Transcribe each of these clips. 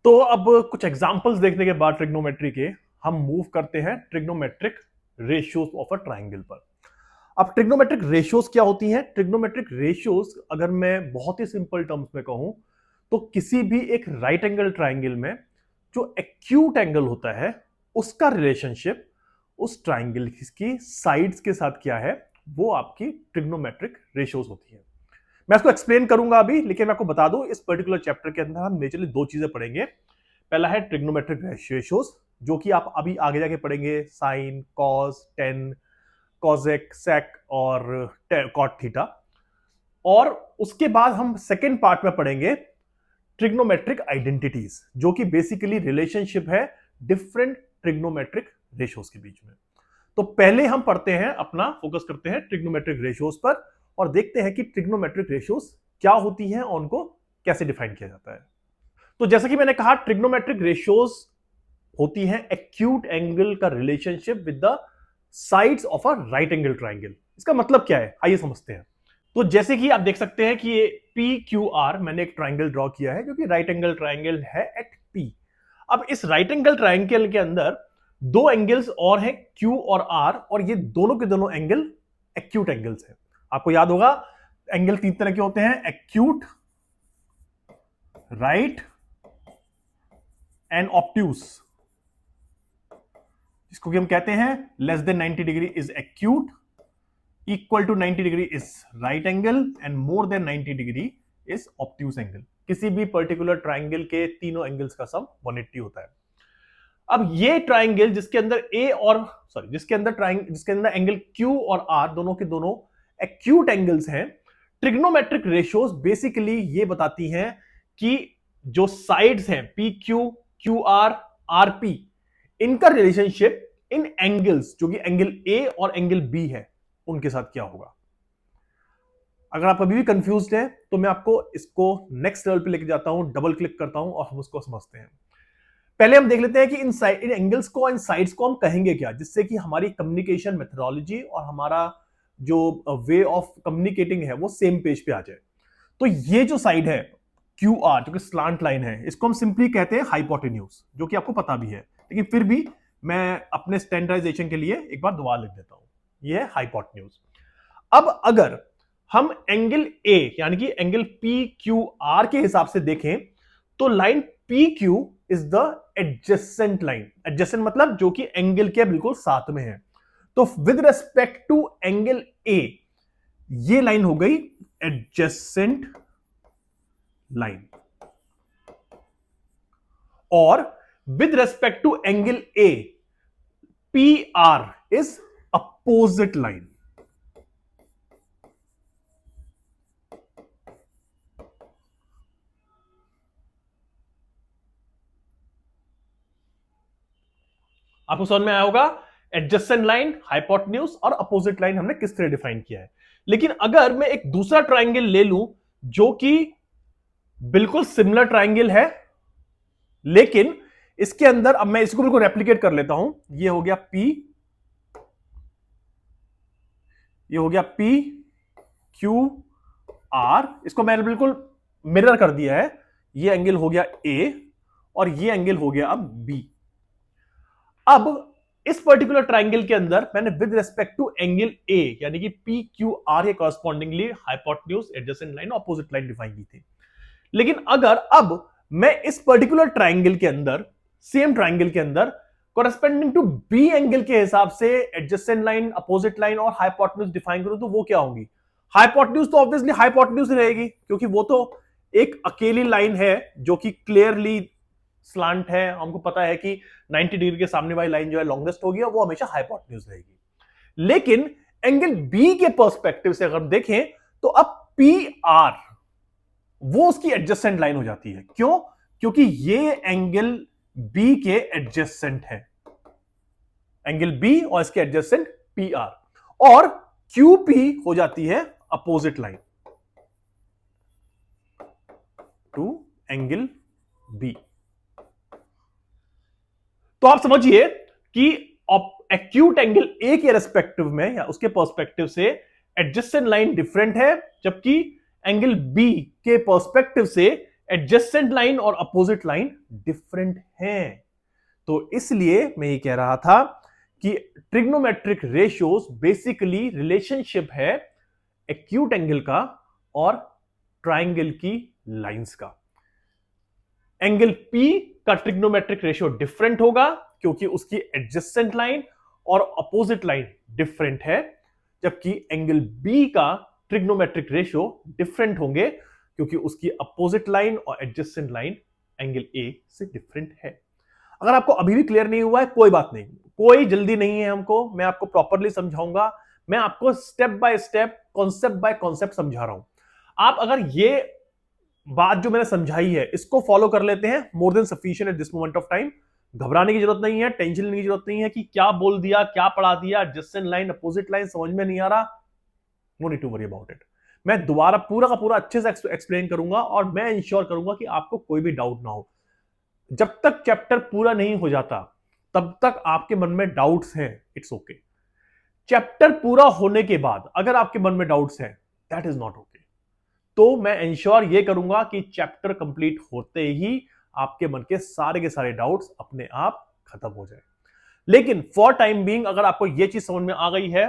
तो अब कुछ एग्जांपल्स देखने के बाद ट्रिग्नोमेट्री के हम मूव करते हैं trigonometric ratios of a triangle पर। अब ट्रिग्नोमेट्रिक रेशियोज क्या होती हैं? ट्रिग्नोमेट्रिक रेशियोज अगर मैं बहुत ही सिंपल टर्म्स में कहूं तो किसी भी एक राइट एंगल ट्राइंगल में जो एक्यूट एंगल होता है उसका रिलेशनशिप उस ट्राइंगल की साइड्स के साथ क्या है, वो आपकी ट्रिग्नोमेट्रिक रेशियोज होती है। मैं इसको एक्सप्लेन करूंगा अभी, लेकिन मैं आपको बता दूं इस पर्टिकुलर चैप्टर के अंदर हम मेजरली दो चीजें पढ़ेंगे। पहला है ट्रिग्नोमेट्रिक रेशियोज, जो कि आप अभी आगे जाके पढ़ेंगे, साइन, कॉस, टेन, कॉजेक, सेक और कॉट थीटा। और उसके बाद हम सेकेंड पार्ट में पढ़ेंगे ट्रिग्नोमेट्रिक आइडेंटिटीज, जो कि बेसिकली रिलेशनशिप है डिफरेंट ट्रिग्नोमेट्रिक रेशियोज के बीच में। तो पहले हम पढ़ते हैं, अपना फोकस करते हैं ट्रिग्नोमेट्रिक रेशियोज पर और देखते हैं कि ट्रिग्नोमेट्रिक रेशियोज क्या होती हैं और उनको कैसे डिफाइन किया जाता है। तो जैसा कि मैंने कहा, ट्रिग्नोमेट्रिक रेशियोज होती हैं एक्यूट एंगल का relationship with the sides of a right angle triangle. इसका मतलब क्या है, आइए समझते हैं। तो जैसे कि आप देख सकते हैं कि ये पी क्यू आर, मैंने एक ट्राइंगल ड्रॉ किया है जो कि राइट एंगल ट्राइंगल है एट पी। अब इस राइट एंगल ट्राइंगल के अंदर दो एंगल्स और हैं, क्यू और आर, और ये दोनों के दोनों एंगल एक्यूट एंगल्स हैं। आपको याद होगा एंगल तीन तरह के होते हैं, एक्यूट, राइट एंड ऑब्ट्यूस, जिसको कि हम कहते हैं less than 90 degree is acute, equal to 90 degree is right angle and more than 90 degree is obtuse angle. किसी भी पर्टिकुलर ट्राइंगल के तीनों एंगल्स का सम 180 होता है। अब ये ट्राइंगल जिसके अंदर जिसके अंदर एंगल क्यू और आर दोनों के दोनों एक्यूट एंगल्स हैं, ट्रिग्नोमेट्रिक रेशियोज बेसिकली ये बताती हैं कि जो साइड्स हैं P Q, Q R, R P, इनका रिलेशनशिप इन एंगल्स जो कि एंगल ए और एंगल बी है उनके साथ क्या होगा। अगर आप अभी भी कंफ्यूज्ड हैं तो मैं आपको इसको नेक्स्ट लेवल पे लेके जाता हूं, डबल क्लिक करता हूं और हम उसको समझते हैं। पहले हम देख लेते हैं कि इन एंगल्स को, इन साइड्स को हम कहेंगे क्या, जिससे कि हमारी कम्युनिकेशन मेथोडोलॉजी और हमारा जो वे ऑफ कम्युनिकेटिंग है वो सेम पेज पे आ जाए। तो ये जो साइड है क्यू आर, जो कि स्लांट लाइन है, इसको हम सिंपली कहते हैं हाइपोटेन्यूज, जो कि आपको पता भी है, लेकिन फिर भी मैं अपने स्टैंडर्डाइजेशन के लिए एक बार दोबारा लिख देता हूं। ये है हाइपोटेन्यूज। अब अगर हम एंगल ए यानी कि एंगल पी क्यू आर के हिसाब से देखें तो line P Q is the adjacent line. Adjacent मतलब जो कि एंगल के बिल्कुल साथ में है। तो with respect to angle A, ये लाइन हो गई एडजेसेंट लाइन, और with respect to angle A, P R is opposite line. आपको समझ में आया होगा एडजेसेंट लाइन, हाइपोटेन्यूज और अपोजिट लाइन हमने किस तरह डिफाइन किया है। लेकिन अगर मैं एक दूसरा ट्राइंगल ले लूं जो कि बिल्कुल सिमिलर ट्राइंगल है, लेकिन इसके अंदर, अब मैं इसको बिल्कुल रेप्लिकेट कर लेता हूं, ये हो गया P, ये हो गया P Q R, इसको मैंने बिल्कुल मिरर कर दिया है। ये एंगल हो गया A और ये एंगल हो गया अब B। अब इस पर्टिकुलर ट्राइंगल के अंदर मैंने with respect to angle A यानी कि P Q R के correspondingly hypotenuse, adjacent line, opposite line define की थी। लेकिन अगर अब मैं इस पर्टिकुलर ट्राइंगल के अंदर, सेम ट्राइंगल के अंदर कॉरस्पॉन्डिंग टू बी एंगल के हिसाब से एडजेसेंट लाइन, अपोजिट लाइन और हाइपोटेन्यूज डिफाइन करूं, तो वो क्या होंगी? हाइपोटेन्यूज तो ऑब्वियसली हाइपोटेन्यूज रहेगी, क्योंकि वो तो एक अकेली लाइन है जो कि क्लियरली स्लांट है। हमको पता है कि 90 डिग्री के सामने वाली लाइन जो है लॉन्गेस्ट होगी और वो हमेशा हाइपोटेन्यूज रहेगी। लेकिन एंगल बी के पर्सपेक्टिव से अगर देखें तो अब पी आर वो उसकी एडजेसेंट लाइन हो जाती है। क्यों? क्योंकि ये एंगल बी के एडजेसेंट है, एंगल बी और इसके एडजेसेंट पी आर, और क्यू पी हो जाती है opposite line to angle B. तो आप समझिए कि एक्यूट एंगल ए के रेस्पेक्टिव में या उसके पर्सपेक्टिव से एडजेसेंट लाइन डिफरेंट है, जबकि एंगल बी के पर्सपेक्टिव से एडजेसेंट लाइन और अपोजिट लाइन डिफरेंट हैं। तो इसलिए मैं ये कह रहा था कि ट्रिग्नोमेट्रिक रेशियोज बेसिकली रिलेशनशिप है एक्यूट एंगल का और ट्राइंगल की लाइंस का। एंगल P का ट्रिग्नोमेट्रिक रेशियो डिफरेंट होगा क्योंकि उसकी एडजेसेंट लाइन और अपोजिट लाइन डिफरेंट है, जबकि एंगल B का ट्रिग्नोमेट्रिक रेशियो डिफरेंट होंगे क्योंकि उसकी अपोजिट लाइन और एडजेसेंट लाइन एंगल A से डिफरेंट है। अगर आपको अभी भी क्लियर नहीं हुआ है कोई बात नहीं, कोई जल्दी नहीं है हमको, मैं आपको प्रॉपरली समझाऊंगा। मैं आपको step by step concept bye concept समझा रहा हूं। आप अगर ये बात जो मैंने समझाई है इसको फॉलो कर लेते हैं, more than sufficient at this moment of time. घबराने की जरूरत नहीं है, टेंशन लेने की जरूरत नहीं है कि क्या बोल दिया, क्या पढ़ा दिया, एडजेसेंट लाइन अपोजिट लाइन समझ में नहीं आ रहा। No need to worry about it. मैं दोबारा पूरा का पूरा अच्छे से एक्सप्लेन करूंगा और मैं इंश्योर करूंगा कि आपको कोई भी डाउट ना हो। जब तक चैप्टर पूरा नहीं हो जाता तब तक आपके मन में डाउट्स हैं, इट्स ओके। चैप्टर पूरा होने के बाद अगर आपके मन में डाउट्स हैं, दैट इज नॉट ओके। तो मैं इंश्योर ये करूंगा कि चैप्टर कंप्लीट होते ही आपके मन के सारे डाउट्स अपने आप खत्म हो जाए। लेकिन फॉर टाइम बीइंग अगर आपको यह चीज समझ में आ गई है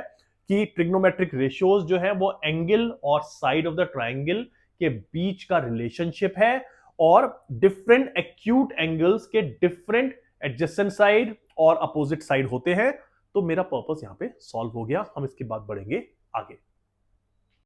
कि ट्रिग्नोमेट्रिक रेशियोज जो है वो एंगल और साइड ऑफ द ट्राइंगल के बीच का रिलेशनशिप है और डिफरेंट एक्यूट एंगल्स के डिफरेंट एडजेसेंट साइड और अपोजिट साइड होते हैं, तो मेरा पर्पस यहां पे सॉल्व हो गया। हम इसके बाद बढ़ेंगे आगे।